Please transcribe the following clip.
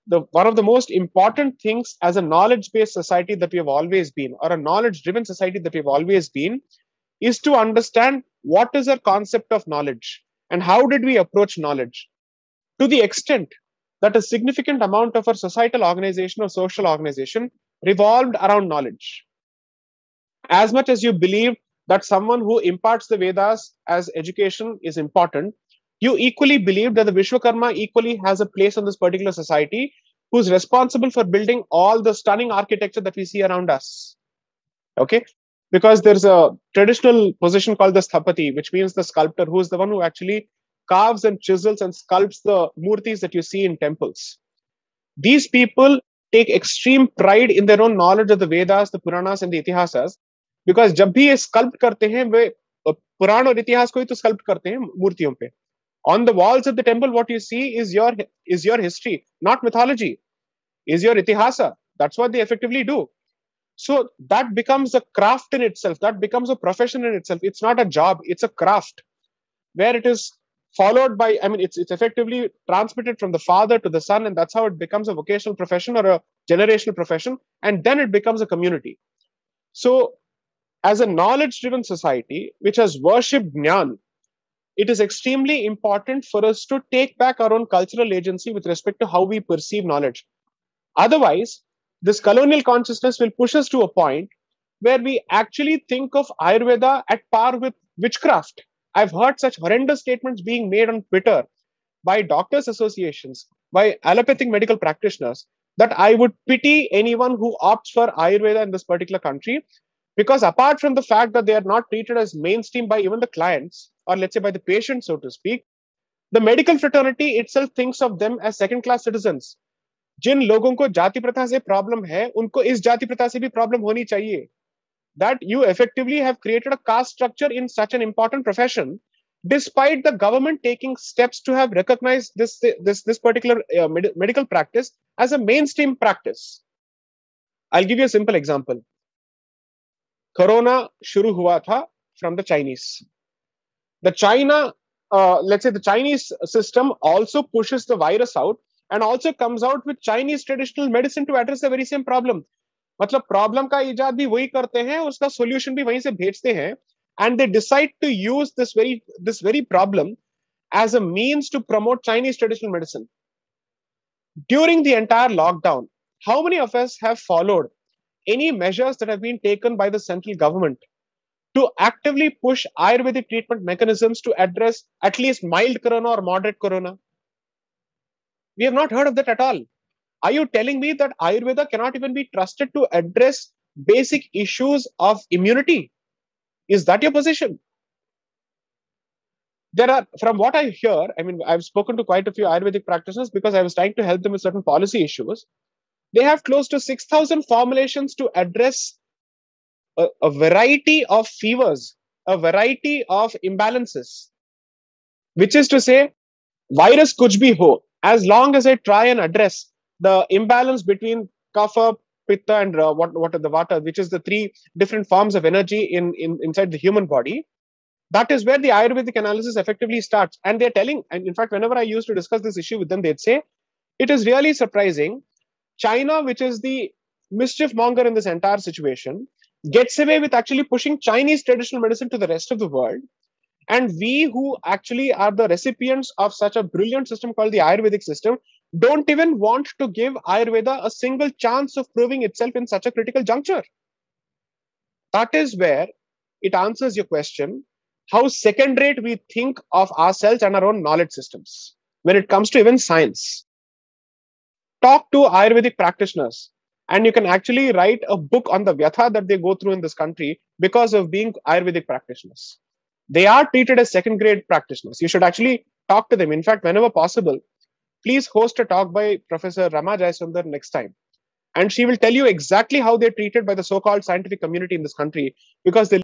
the one of the most important things as a knowledge-based society that we have always been, or a knowledge-driven society that we've always been, is to understand what is our concept of knowledge and how did we approach knowledge. To the extent that a significant amount of our societal organization or social organization revolved around knowledge. As much as you believe that someone who imparts the Vedas as education is important, you equally believe that the Vishwakarma equally has a place in this particular society who's responsible for building all the stunning architecture that we see around us. Okay? Because there's a traditional position called the Sthapati, which means the sculptor, who is the one who actually carves and chisels and sculpts the murtis that you see in temples. These people take extreme pride in their own knowledge of the Vedas, the Puranas, and the Itihasas, because जब भी ये sculpt करते हैं वे पुराण और इतिहास को ही तो sculpt करते हैं मूर्तियों पे. On the walls of the temple, what you see is your history, not mythology, is your itihasa. That's what they effectively do. So that becomes a craft in itself. That becomes a profession in itself. It's not a job. It's a craft where it is followed by, it's effectively transmitted from the father to the son, and that's how it becomes a vocational profession or a generational profession, and then it becomes a community. So as a knowledge-driven society, which has worshipped Jnana, it is extremely important for us to take back our own cultural agency with respect to how we perceive knowledge. Otherwise, this colonial consciousness will push us to a point where we actually think of Ayurveda at par with witchcraft. I've heard such horrendous statements being made on Twitter by doctors' associations, by allopathic medical practitioners, that I would pity anyone who opts for Ayurveda in this particular country, because apart from the fact that they are not treated as mainstream by even the clients, or let's say by the patients, so to speak, the medical fraternity itself thinks of them as second-class citizens. जिन लोगों को जाति प्रथा से problem है, उनको इस जाति प्रथा से भी प्रॉब्लम होनी चाहिए. That you effectively have created a caste structure in such an important profession, despite the government taking steps to have recognized this particular medical practice as a mainstream practice. I'll give you a simple example. Corona shuru hua tha from the Chinese. The Chinese system also pushes the virus out and also comes out with Chinese traditional medicine to address the very same problem. मतलब problem का इजाद भी वही करते हैं, उसका solution भी वहीं से भेजते हैं, and they decide to use this very problem as a means to promote Chinese traditional medicine. During the entire lockdown, how many of us have followed any measures that have been taken by the central government to actively push Ayurvedic treatment mechanisms to address at least mild corona or moderate corona? We have not heard of that at all. Are you telling me that Ayurveda cannot even be trusted to address basic issues of immunity? Is that your position? There are, from what I hear, I've spoken to quite a few Ayurvedic practitioners because I was trying to help them with certain policy issues. They have close to 6,000 formulations to address a variety of fevers, a variety of imbalances, which is to say, virus kuch bhi ho, as long as I try and address the imbalance between kapha, pitta, and what are the vata, which is the three different forms of energy inside the human body. That is where the Ayurvedic analysis effectively starts. And they're telling, and in fact, whenever I used to discuss this issue with them, they'd say, it is really surprising. China, which is the mischief monger in this entire situation, gets away with actually pushing Chinese traditional medicine to the rest of the world. And we who actually are the recipients of such a brilliant system called the Ayurvedic system don't even want to give Ayurveda a single chance of proving itself in such a critical juncture. That is where it answers your question, how second-rate we think of ourselves and our own knowledge systems when it comes to even science. Talk to Ayurvedic practitioners, and you can actually write a book on the vyatha that they go through in this country because of being Ayurvedic practitioners. They are treated as second-grade practitioners. You should actually talk to them. In fact, whenever possible, please host a talk by Professor Rama Jayasundar next time. And she will tell you exactly how they're treated by the so-called scientific community in this country, because they